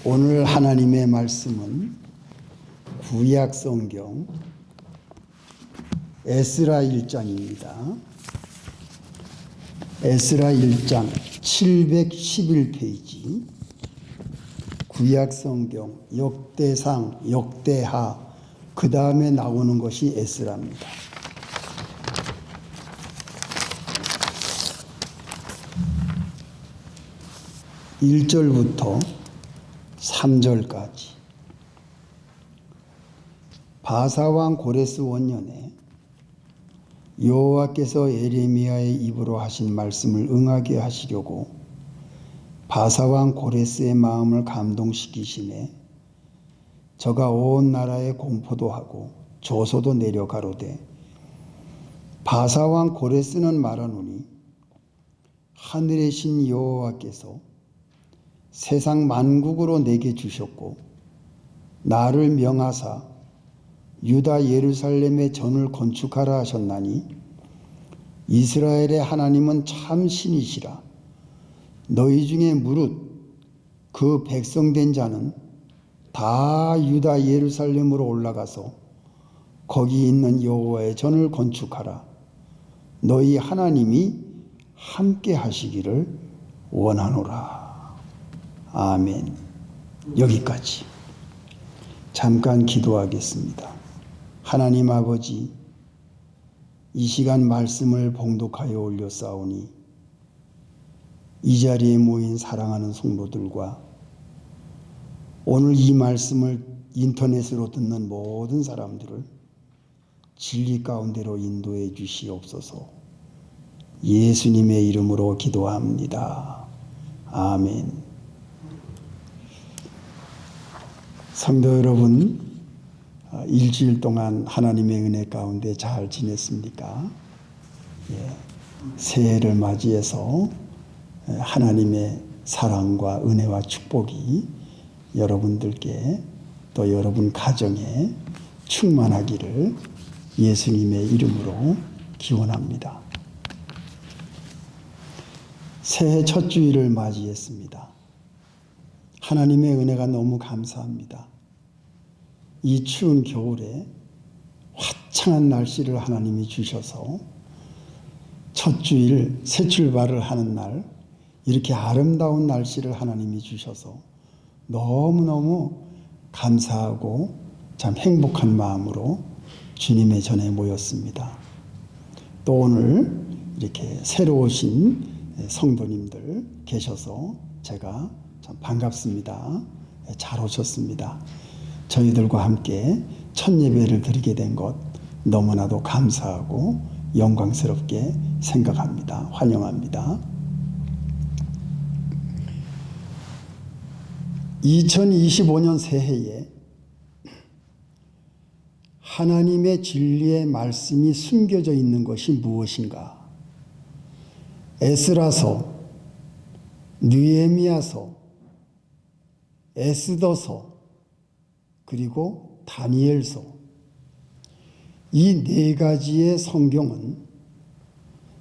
오늘 하나님의 말씀은 구약 성경 에스라 1장입니다. 에스라 1장 711페이지 구약 성경 역대상, 역대하 그 다음에 나오는 것이 에스라입니다. (1절부터) 3절까지. 바사왕 고레스 원년에 여호와께서 예레미야의 입으로 하신 말씀을 응하게 하시려고 바사왕 고레스의 마음을 감동시키시매 저가 온 나라에 공포도 하고 조소도 내려 가로되 바사왕 고레스는 말하노니 하늘의 신 여호와께서 세상 만국으로 내게 주셨고 나를 명하사 유다 예루살렘의 전을 건축하라 하셨나니 이스라엘의 하나님은 참 신이시라. 너희 중에 무릇 그 백성된 자는 다 유다 예루살렘으로 올라가서 거기 있는 여호와의 전을 건축하라. 너희 하나님이 함께 하시기를 원하노라. 아멘. 여기까지. 잠깐 기도하겠습니다. 하나님 아버지, 이 시간 말씀을 봉독하여 올렸사오니 이 자리에 모인 사랑하는 성도들과 오늘 이 말씀을 인터넷으로 듣는 모든 사람들을 진리 가운데로 인도해 주시옵소서. 예수님의 이름으로 기도합니다. 아멘. 성도 여러분, 일주일 동안 하나님의 은혜 가운데 잘 지냈습니까? 새해를 맞이해서 하나님의 사랑과 은혜와 축복이 여러분들께 또 여러분 가정에 충만하기를 예수님의 이름으로 기원합니다. 새해 첫 주일을 맞이했습니다. 하나님의 은혜가 너무 감사합니다. 이 추운 겨울에 화창한 날씨를 하나님이 주셔서 첫 주일 새 출발을 하는 날 이렇게 아름다운 날씨를 하나님이 주셔서 너무너무 감사하고 참 행복한 마음으로 주님의 전에 모였습니다. 또 오늘 이렇게 새로 오신 성도님들 계셔서 제가 참 반갑습니다. 잘 오셨습니다. 저희들과 함께 첫 예배를 드리게 된 것 너무나도 감사하고 영광스럽게 생각합니다. 환영합니다. 2025년 새해에 하나님의 진리의 말씀이 숨겨져 있는 것이 무엇인가? 에스라서, 느헤미야서, 에스더서, 그리고 다니엘서, 이 네 가지의 성경은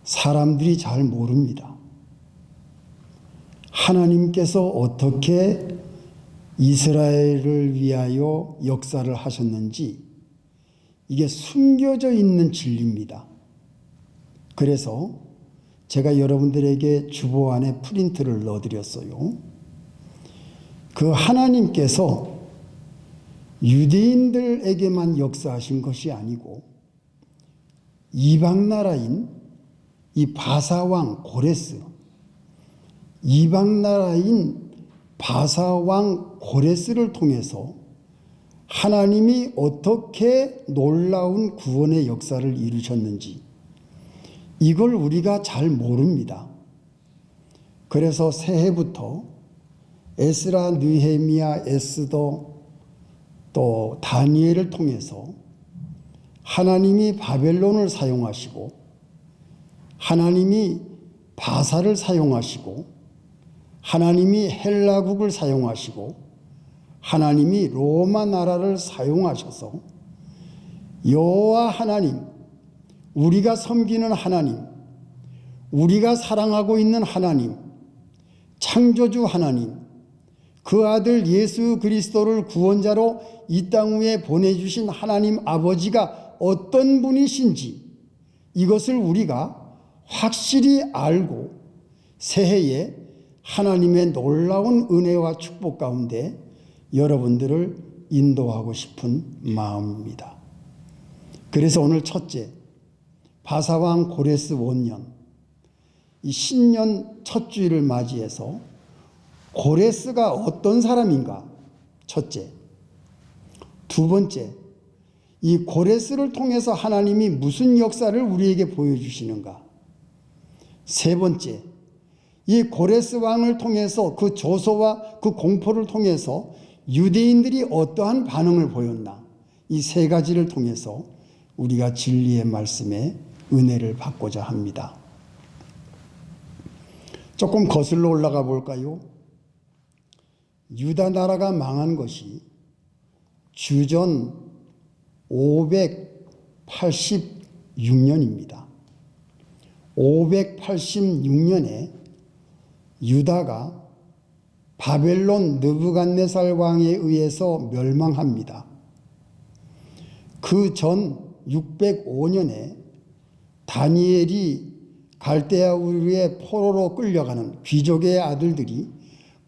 사람들이 잘 모릅니다. 하나님께서 어떻게 이스라엘을 위하여 역사를 하셨는지 이게 숨겨져 있는 진리입니다. 그래서 제가 여러분들에게 주보 안에 프린트를 넣어드렸어요. 그 하나님께서 유대인들에게만 역사하신 것이 아니고 이방 나라인 이 바사왕 고레스, 이방 나라인 바사왕 고레스를 통해서 하나님이 어떻게 놀라운 구원의 역사를 이루셨는지 이걸 우리가 잘 모릅니다. 그래서 새해부터 에스라, 느헤미야, 에스더 또 다니엘을 통해서 하나님이 바벨론을 사용하시고 하나님이 바사를 사용하시고 하나님이 헬라국을 사용하시고 하나님이 로마 나라를 사용하셔서 여호와 하나님, 우리가 섬기는 하나님, 우리가 사랑하고 있는 하나님, 창조주 하나님, 그 아들 예수 그리스도를 구원자로 이 땅 위에 보내주신 하나님 아버지가 어떤 분이신지 이것을 우리가 확실히 알고 새해에 하나님의 놀라운 은혜와 축복 가운데 여러분들을 인도하고 싶은 마음입니다. 그래서 오늘 첫째, 바사왕 고레스 원년, 이 신년 첫 주일을 맞이해서 고레스가 어떤 사람인가? 첫째. 두 번째, 이 고레스를 통해서 하나님이 무슨 역사를 우리에게 보여주시는가? 세 번째, 이 고레스 왕을 통해서 그 조소와 그 공포를 통해서 유대인들이 어떠한 반응을 보였나? 이 세 가지를 통해서 우리가 진리의 말씀에 은혜를 받고자 합니다. 조금 거슬러 올라가 볼까요? 유다 나라가 망한 것이 주전 586년입니다. 586년에 유다가 바벨론 느부갓네살 왕에 의해서 멸망합니다. 그 전 605년에 다니엘이 갈대아 우르의 포로로 끌려가는 귀족의 아들들이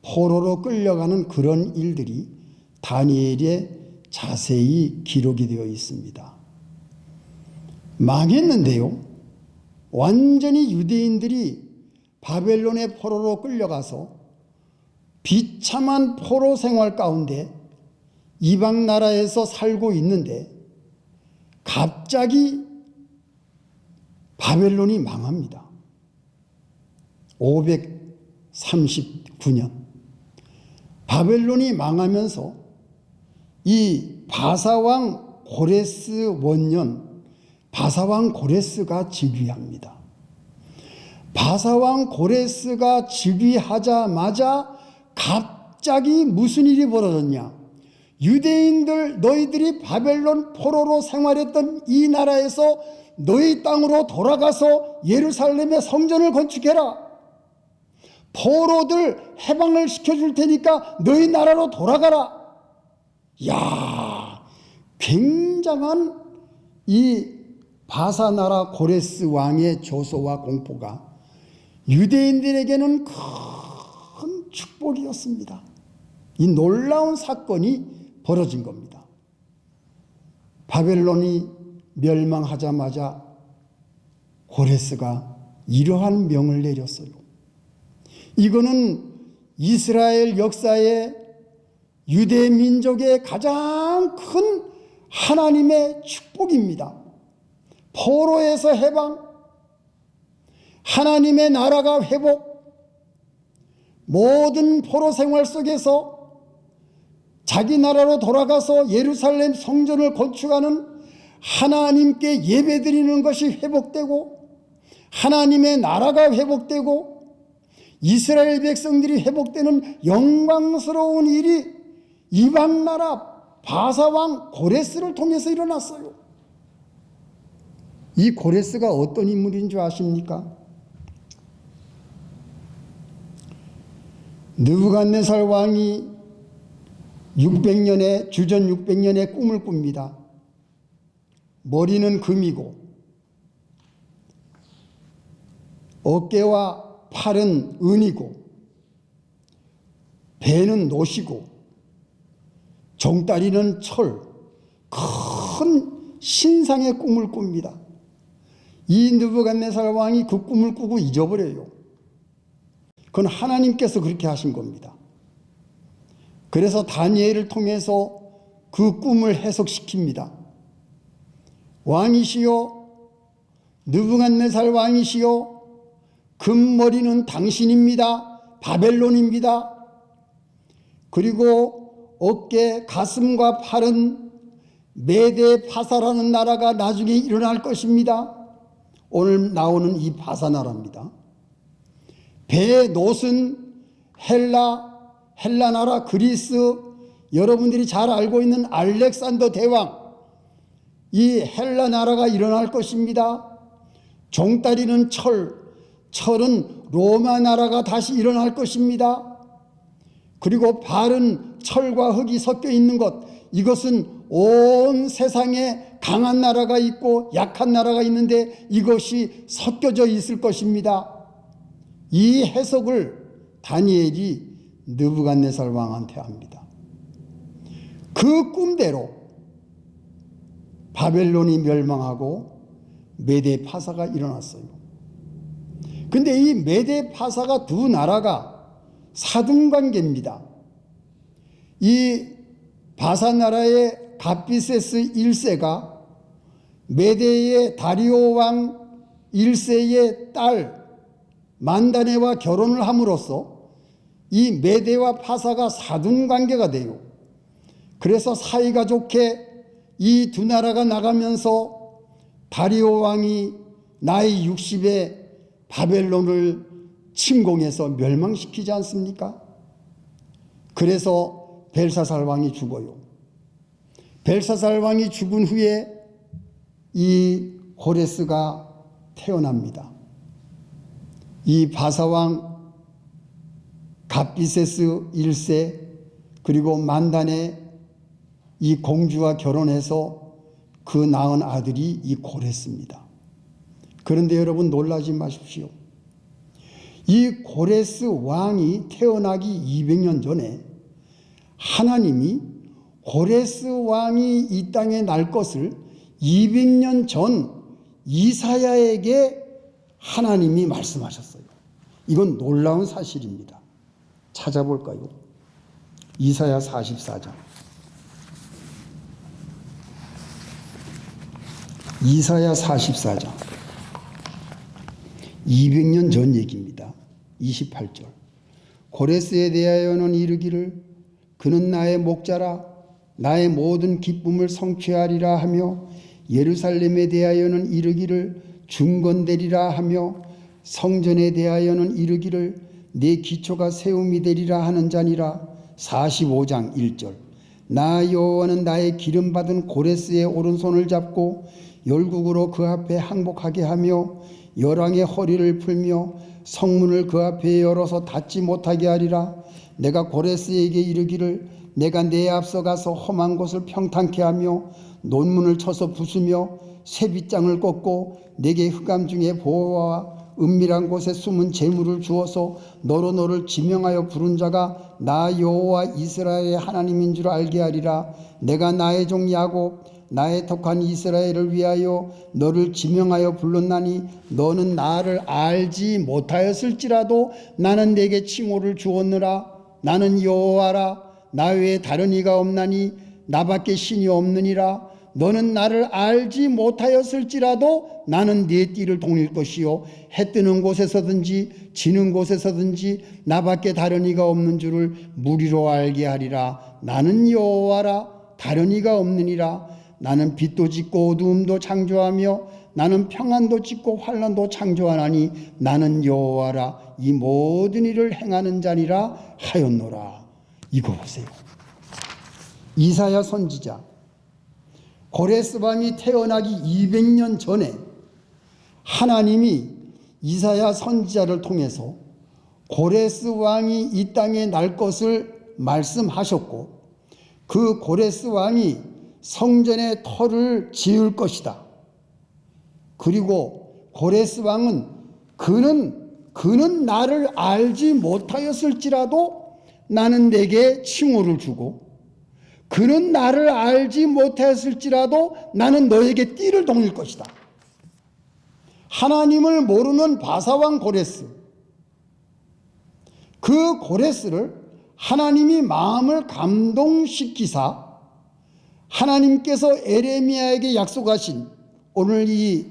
포로로 끌려가는 그런 일들이 다니엘에 자세히 기록이 되어 있습니다. 망했는데요. 완전히 유대인들이 바벨론의 포로로 끌려가서 비참한 포로 생활 가운데 이방 나라에서 살고 있는데 갑자기 바벨론이 망합니다. 539년. 바벨론이 망하면서 이 바사왕 고레스 원년, 바사왕 고레스가 즉위합니다. 바사왕 고레스가 즉위하자마자 갑자기 무슨 일이 벌어졌냐? 유대인들 너희들이 바벨론 포로로 생활했던 이 나라에서 너희 땅으로 돌아가서 예루살렘의 성전을 건축해라. 포로들 해방을 시켜줄 테니까 너희 나라로 돌아가라. 야, 굉장한 이 바사나라 고레스 왕의 조소와 공포가 유대인들에게는 큰 축복이었습니다. 이 놀라운 사건이 벌어진 겁니다. 바벨론이 멸망하자마자 고레스가 이러한 명을 내렸어요. 이거는 이스라엘 역사에 유대 민족의 가장 큰 하나님의 축복입니다. 포로에서 해방, 하나님의 나라가 회복, 모든 포로 생활 속에서 자기 나라로 돌아가서 예루살렘 성전을 건축하는 하나님께 예배드리는 것이 회복되고 하나님의 나라가 회복되고 이스라엘 백성들이 회복되는 영광스러운 일이 이방 나라 바사왕 고레스를 통해서 일어났어요. 이 고레스가 어떤 인물인 줄 아십니까? 느부갓네살 왕이 600년에 주전 600년에 꿈을 꿉니다. 머리는 금이고 어깨와 팔은 은이고 배는 노시고 종다리는 철, 큰 신상의 꿈을 꿉니다. 이 느부갓네살 왕이 그 꿈을 꾸고 잊어버려요. 그건 하나님께서 그렇게 하신 겁니다. 그래서 다니엘을 통해서 그 꿈을 해석시킵니다. 왕이시여, 느부갓네살 왕이시여, 금머리는 당신입니다. 바벨론입니다. 그리고 어깨, 가슴과 팔은 메데 파사라는 나라가 나중에 일어날 것입니다. 오늘 나오는 이 바사 나라입니다. 배의 놋은 헬라 나라 그리스, 여러분들이 잘 알고 있는 알렉산더 대왕, 이 헬라 나라가 일어날 것입니다. 종다리는 철은 로마 나라가 다시 일어날 것입니다. 그리고 바른 철과 흙이 섞여 있는 것, 이것은 온 세상에 강한 나라가 있고 약한 나라가 있는데 이것이 섞여져 있을 것입니다. 이 해석을 다니엘이 느부갓네살 왕한테 합니다. 그 꿈대로 바벨론이 멸망하고 메대 파사가 일어났어요. 근데 이 메대 파사가 두 나라가 사등관계입니다. 이 바사 나라의 갑비세스 1세가 메대의 다리오 왕 1세의 딸 만다네와 결혼을 함으로써 이 메대와 파사가 사등관계가 돼요. 그래서 사이가 좋게 이 두 나라가 나가면서 다리오 왕이 나이 60에 바벨론을 침공해서 멸망시키지 않습니까? 그래서 벨사살 왕이 죽어요. 벨사살 왕이 죽은 후에 이 호레스가 태어납니다. 이 바사왕 갑비세스 1세 그리고 만단의 이 공주와 결혼해서 그 낳은 아들이 이 고레스입니다. 그런데 여러분 놀라지 마십시오. 이 고레스 왕이 태어나기 200년 전에 하나님이 고레스 왕이 이 땅에 날 것을 200년 전 이사야에게 하나님이 말씀하셨어요. 이건 놀라운 사실입니다. 찾아볼까요? 이사야 44장. 이사야 44장. 200년 전 얘기입니다. 28절. 고레스에 대하여는 이르기를 그는 나의 목자라 나의 모든 기쁨을 성취하리라 하며 예루살렘에 대하여는 이르기를 중건되리라 하며 성전에 대하여는 이르기를 내 기초가 세움이 되리라 하는 자니라. 45장 1절. 나 여호와는 나의 기름 받은 고레스의 오른손을 잡고 열국으로 그 앞에 항복하게 하며 열왕의 허리를 풀며 성문을 그 앞에 열어서 닫지 못하게 하리라. 내가 고레스에게 이르기를 내가 내 앞서 가서 험한 곳을 평탄케 하며 논문을 쳐서 부수며 새빗장을 꺾고 내게 흑암 중에 보호와 은밀한 곳에 숨은 재물을 주어서 너로 너를 지명하여 부른 자가 나 여호와 이스라엘의 하나님인 줄 알게 하리라. 내가 나의 종 야곱 나의 택한 이스라엘을 위하여 너를 지명하여 불렀나니 너는 나를 알지 못하였을지라도 나는 내게 칭호를 주었느라. 나는 여호와라 나 외에 다른 이가 없나니 나밖에 신이 없느니라. 너는 나를 알지 못하였을지라도 나는 네 띠를 동일 것이요 해 뜨는 곳에서든지 지는 곳에서든지 나밖에 다른 이가 없는 줄을 무리로 알게 하리라. 나는 여호와라 다른 이가 없느니라. 나는 빛도 짓고 어두움도 창조하며 나는 평안도 짓고 환난도 창조하나니 나는 여호와라 이 모든 일을 행하는 자니라 하였노라. 이거 보세요. 이사야 선지자 고레스 왕이 태어나기 200년 전에 하나님이 이사야 선지자를 통해서 고레스 왕이 이 땅에 날 것을 말씀하셨고 그 고레스 왕이 성전의 터를 지을 것이다. 그리고 고레스 왕은 그는 나를 알지 못하였을지라도 나는 내게 칭호를 주고 그는 나를 알지 못했을지라도 나는 너에게 띠를 동일 것이다. 하나님을 모르는 바사왕 고레스, 그 고레스를 하나님이 마음을 감동시키사 하나님께서 에레미야에게 약속하신 오늘 이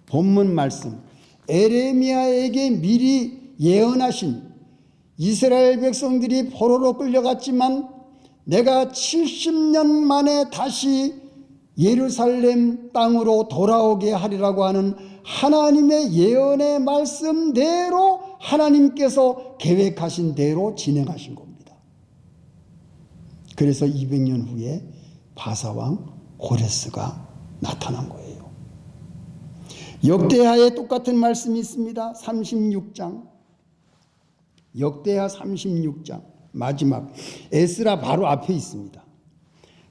본문 말씀, 에레미야에게 미리 예언하신 이스라엘 백성들이 포로로 끌려갔지만 내가 70년 만에 다시 예루살렘 땅으로 돌아오게 하리라고 하는 하나님의 예언의 말씀대로 하나님께서 계획하신 대로 진행하신 겁니다. 그래서 200년 후에 바사왕 고레스가 나타난 거예요. 역대하에 똑같은 말씀이 있습니다. 36장. 역대하 36장. 마지막 에스라 바로 앞에 있습니다.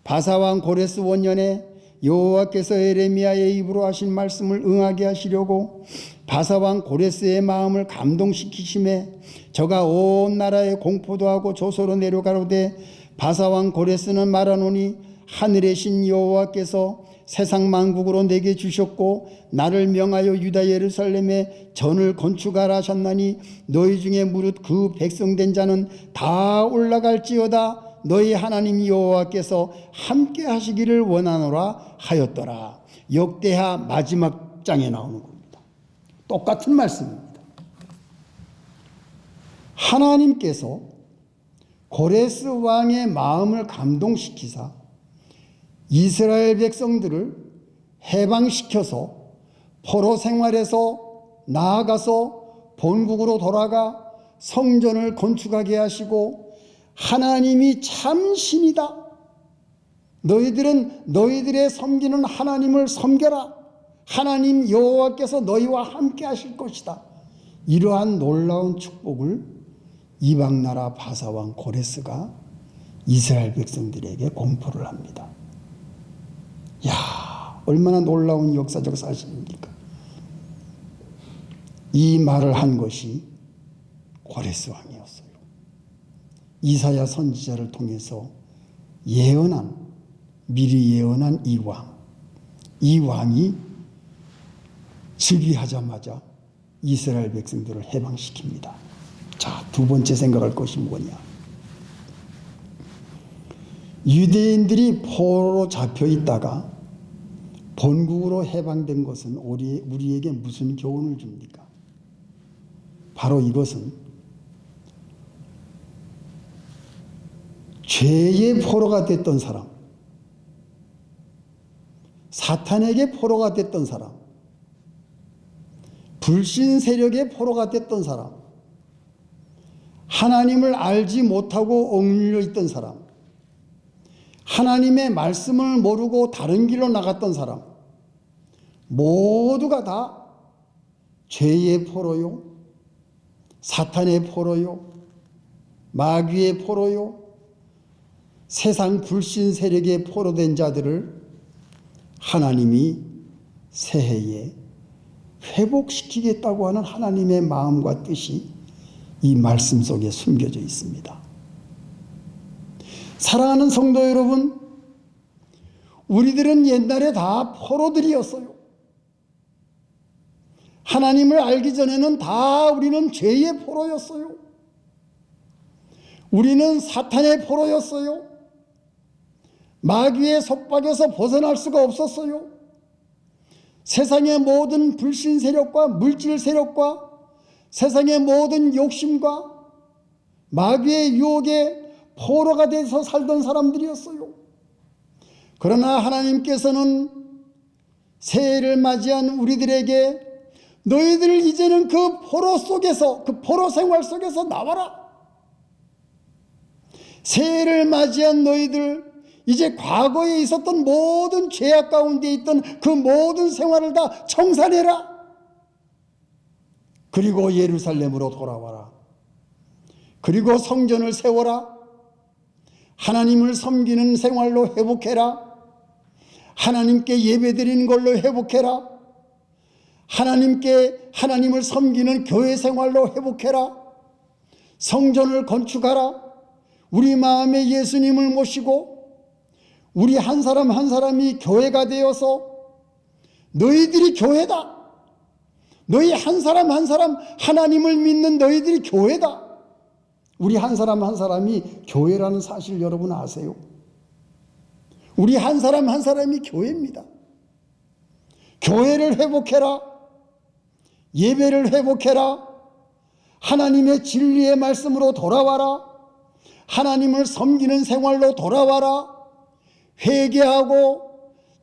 바사왕 고레스 원년에 여호와께서 에레미야의 입으로 하신 말씀을 응하게 하시려고 바사왕 고레스의 마음을 감동시키심에 저가 온 나라에 공포도 하고 조소로 내려가로되 바사왕 고레스는 말하노니 하늘의 신 여호와께서 세상 만국으로 내게 주셨고 나를 명하여 유다 예루살렘에 전을 건축하라 하셨나니 너희 중에 무릇 그 백성된 자는 다 올라갈지어다 너희 하나님 여호와께서 함께 하시기를 원하노라 하였더라. 역대하 마지막 장에 나오는 겁니다. 똑같은 말씀입니다. 하나님께서 고레스 왕의 마음을 감동시키사 이스라엘 백성들을 해방시켜서 포로 생활에서 나아가서 본국으로 돌아가 성전을 건축하게 하시고 하나님이 참 신이다. 너희들은 너희들의 섬기는 하나님을 섬겨라. 하나님 여호와께서 너희와 함께 하실 것이다. 이러한 놀라운 축복을 이방나라 바사왕 고레스가 이스라엘 백성들에게 공포를 합니다. 야, 얼마나 놀라운 역사적 사실입니까? 이 말을 한 것이 고레스 왕이었어요. 이사야 선지자를 통해서 미리 예언한 이 왕이 즉위하자마자 이스라엘 백성들을 해방시킵니다. 자, 두 번째 생각할 것이 뭐냐? 유대인들이 포로로 잡혀 있다가 본국으로 해방된 것은 우리에게 무슨 교훈을 줍니까? 바로 이것은 죄의 포로가 됐던 사람, 사탄에게 포로가 됐던 사람, 불신 세력의 포로가 됐던 사람, 하나님을 알지 못하고 억눌려 있던 사람, 하나님의 말씀을 모르고 다른 길로 나갔던 사람, 모두가 다 죄의 포로요, 사탄의 포로요, 마귀의 포로요, 세상 불신 세력의 포로된 자들을 하나님이 새해에 회복시키겠다고 하는 하나님의 마음과 뜻이 이 말씀 속에 숨겨져 있습니다. 사랑하는 성도 여러분, 우리들은 옛날에 다 포로들이었어요. 하나님을 알기 전에는 다 우리는 죄의 포로였어요. 우리는 사탄의 포로였어요. 마귀의 속박에서 벗어날 수가 없었어요. 세상의 모든 불신 세력과 물질 세력과 세상의 모든 욕심과 마귀의 유혹에 포로가 돼서 살던 사람들이었어요. 그러나 하나님께서는 새해를 맞이한 우리들에게 너희들 이제는 그 포로 속에서, 그 포로 생활 속에서 나와라. 새해를 맞이한 너희들, 이제 과거에 있었던 모든 죄악 가운데 있던 그 모든 생활을 다 청산해라. 그리고 예루살렘으로 돌아와라. 그리고 성전을 세워라. 하나님을 섬기는 생활로 회복해라. 하나님께 예배드리는 걸로 회복해라. 하나님을 섬기는 교회 생활로 회복해라. 성전을 건축하라. 우리 마음에 예수님을 모시고 우리 한 사람 한 사람이 교회가 되어서 너희들이 교회다. 너희 한 사람 한 사람 하나님을 믿는 너희들이 교회다. 우리 한 사람 한 사람이 교회라는 사실 여러분 아세요? 우리 한 사람 한 사람이 교회입니다. 교회를 회복해라. 예배를 회복해라. 하나님의 진리의 말씀으로 돌아와라. 하나님을 섬기는 생활로 돌아와라. 회개하고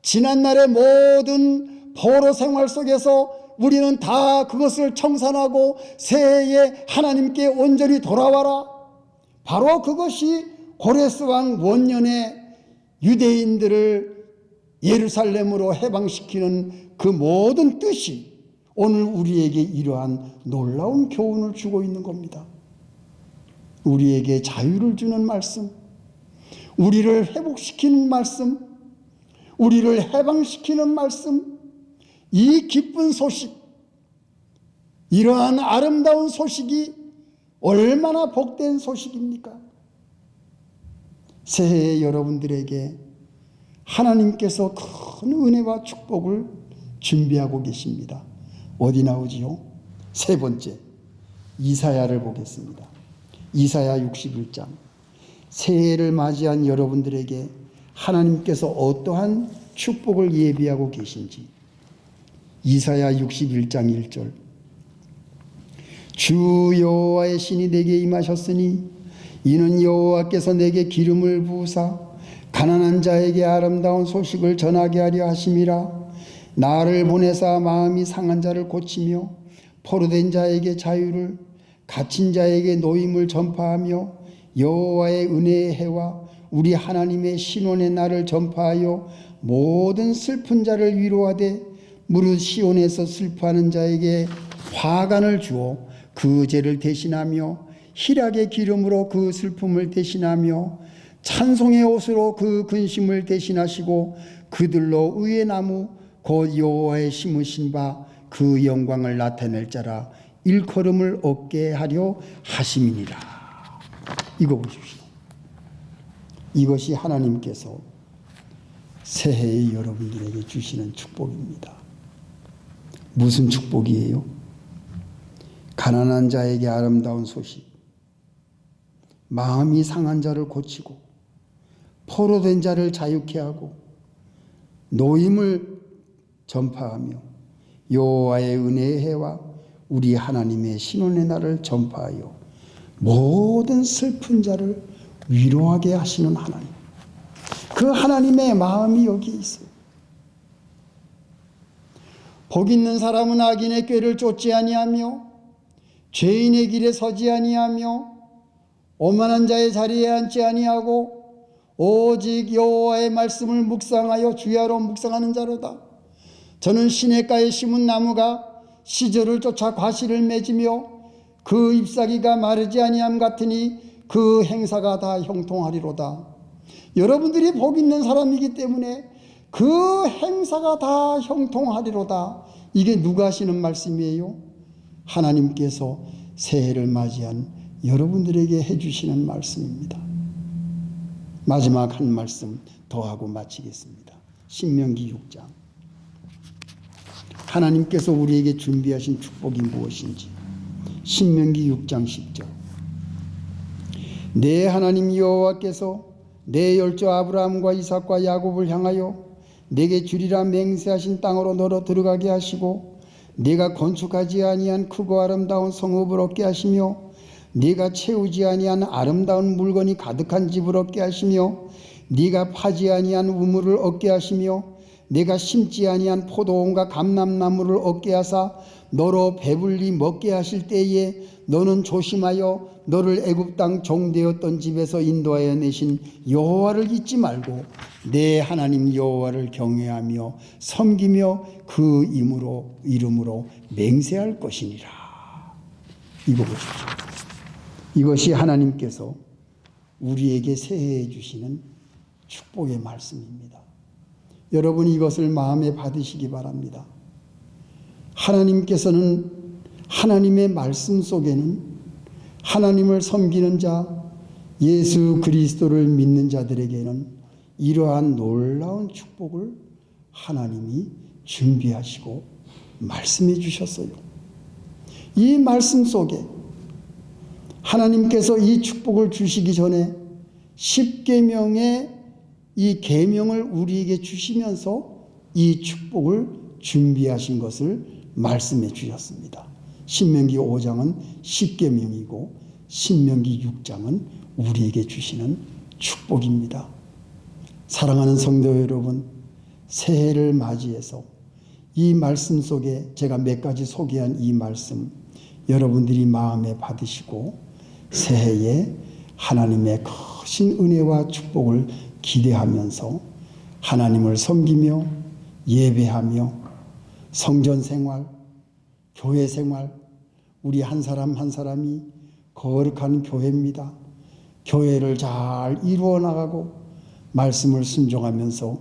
지난날의 모든 포로 생활 속에서 우리는 다 그것을 청산하고 새해에 하나님께 온전히 돌아와라. 바로 그것이 고레스 왕 원년에 유대인들을 예루살렘으로 해방시키는 그 모든 뜻이 오늘 우리에게 이러한 놀라운 교훈을 주고 있는 겁니다. 우리에게 자유를 주는 말씀, 우리를 회복시키는 말씀, 우리를 해방시키는 말씀, 이 기쁜 소식, 이러한 아름다운 소식이 얼마나 복된 소식입니까? 새해 여러분들에게 하나님께서 큰 은혜와 축복을 준비하고 계십니다. 어디 나오지요? 세 번째, 이사야를 보겠습니다. 이사야 61장. 새해를 맞이한 여러분들에게 하나님께서 어떠한 축복을 예비하고 계신지. 이사야 61장 1절. 주 여호와의 신이 내게 임하셨으니 이는 여호와께서 내게 기름을 부으사 가난한 자에게 아름다운 소식을 전하게 하려 하심이라. 나를 보내사 마음이 상한 자를 고치며 포로된 자에게 자유를, 갇힌 자에게 노임을 전파하며 여호와의 은혜의 해와 우리 하나님의 신원의 날을 전파하여 모든 슬픈 자를 위로하되 무릇 시온에서 슬퍼하는 자에게 화관을 주어 그 죄를 대신하며 희락의 기름으로 그 슬픔을 대신하며 찬송의 옷으로 그 근심을 대신하시고 그들로 의의 나무 곧 여호와의 심으신 바 그 영광을 나타낼 자라 일컬음을 얻게 하려 하심이니라. 이거 보십시오. 이것이 하나님께서 새해에 여러분들에게 주시는 축복입니다. 무슨 축복이에요? 가난한 자에게 아름다운 소식, 마음이 상한 자를 고치고 포로된 자를 자유케 하고 노임을 전파하며 여호와의 은혜의 해와 우리 하나님의 신원의 날을 전파하여 모든 슬픈 자를 위로하게 하시는 하나님. 그 하나님의 마음이 여기 있어요. 복 있는 사람은 악인의 꾀를 쫓지 아니하며 죄인의 길에 서지 아니하며 오만한 자의 자리에 앉지 아니하고 오직 여호와의 말씀을 묵상하여 주야로 묵상하는 자로다. 저는 시냇가에 심은 나무가 시절을 쫓아 과실을 맺으며 그 잎사귀가 마르지 아니함 같으니 그 행사가 다 형통하리로다. 여러분들이 복 있는 사람이기 때문에 그 행사가 다 형통하리로다. 이게 누가 하시는 말씀이에요? 하나님께서 새해를 맞이한 여러분들에게 해주시는 말씀입니다. 마지막 한 말씀 더 하고 마치겠습니다. 신명기 6장. 하나님께서 우리에게 준비하신 축복이 무엇인지. 신명기 6장 10절. 내 하나님 여호와께서 내 열조 아브라함과 이삭과 야곱을 향하여 내게 주리라 맹세하신 땅으로 너로 들어가게 하시고 네가 건축하지 아니한 크고 아름다운 성읍을 얻게 하시며 네가 채우지 아니한 아름다운 물건이 가득한 집을 얻게 하시며 네가 파지 아니한 우물을 얻게 하시며 네가 심지 아니한 포도원과 감람나무를 얻게 하사 너로 배불리 먹게 하실 때에 너는 조심하여 너를 애굽 땅 종되었던 집에서 인도하여 내신 여호와를 잊지 말고 내 하나님 여호와를 경외하며 섬기며 그 이름으로 맹세할 것이니라. 이거 보십시오. 이것이 하나님께서 우리에게 새해에 주시는 축복의 말씀입니다. 여러분 이것을 마음에 받으시기 바랍니다. 하나님께서는 하나님의 말씀 속에는 하나님을 섬기는 자, 예수 그리스도를 믿는 자들에게는 이러한 놀라운 축복을 하나님이 준비하시고 말씀해 주셨어요. 이 말씀 속에 하나님께서 이 축복을 주시기 전에 10계명의 이 계명을 우리에게 주시면서 이 축복을 준비하신 것을 말씀해 주셨습니다. 신명기 5장은 10계명이고 신명기 6장은 우리에게 주시는 축복입니다. 사랑하는 성도 여러분, 새해를 맞이해서 이 말씀 속에 제가 몇 가지 소개한 이 말씀 여러분들이 마음에 받으시고 새해에 하나님의 크신 은혜와 축복을 기대하면서 하나님을 섬기며 예배하며 성전 생활, 교회 생활, 우리 한 사람 한 사람이 거룩한 교회입니다. 교회를 잘 이루어 나가고 말씀을 순종하면서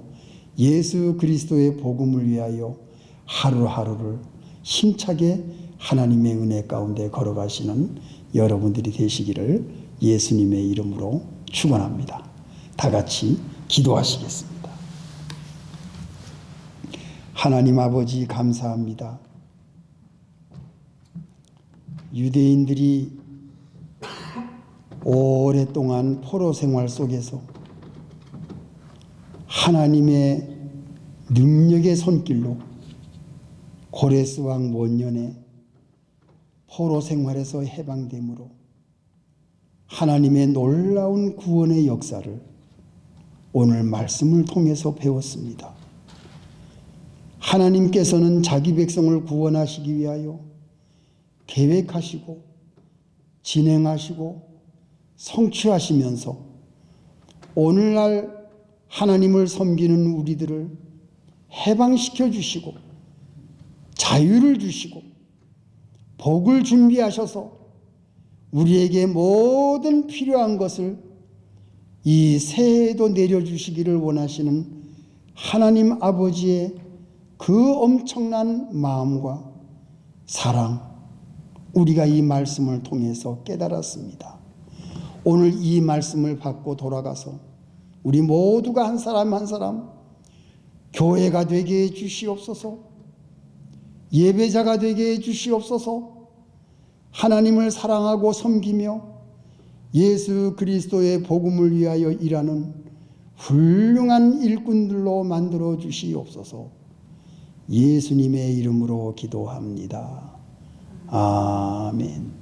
예수 그리스도의 복음을 위하여 하루하루를 힘차게 하나님의 은혜 가운데 걸어가시는 여러분들이 되시기를 예수님의 이름으로 축원합니다. 다 같이 기도하시겠습니다. 하나님 아버지 감사합니다. 유대인들이 오랫동안 포로 생활 속에서 하나님의 능력의 손길로 고레스 왕末년에 포로 생활에서 해방됨으로 하나님의 놀라운 구원의 역사를 오늘 말씀을 통해서 배웠습니다. 하나님께서는 자기 백성을 구원하시기 위하여 계획하시고 진행하시고 성취하시면서 오늘날 하나님을 섬기는 우리들을 해방시켜 주시고 자유를 주시고 복을 준비하셔서 우리에게 모든 필요한 것을 이 새해에도 내려주시기를 원하시는 하나님 아버지의 그 엄청난 마음과 사랑, 우리가 이 말씀을 통해서 깨달았습니다. 오늘 이 말씀을 받고 돌아가서 우리 모두가 한 사람 한 사람 교회가 되게 해 주시옵소서, 예배자가 되게 해 주시옵소서, 하나님을 사랑하고 섬기며 예수 그리스도의 복음을 위하여 일하는 훌륭한 일꾼들로 만들어 주시옵소서. 예수님의 이름으로 기도합니다. 아멘.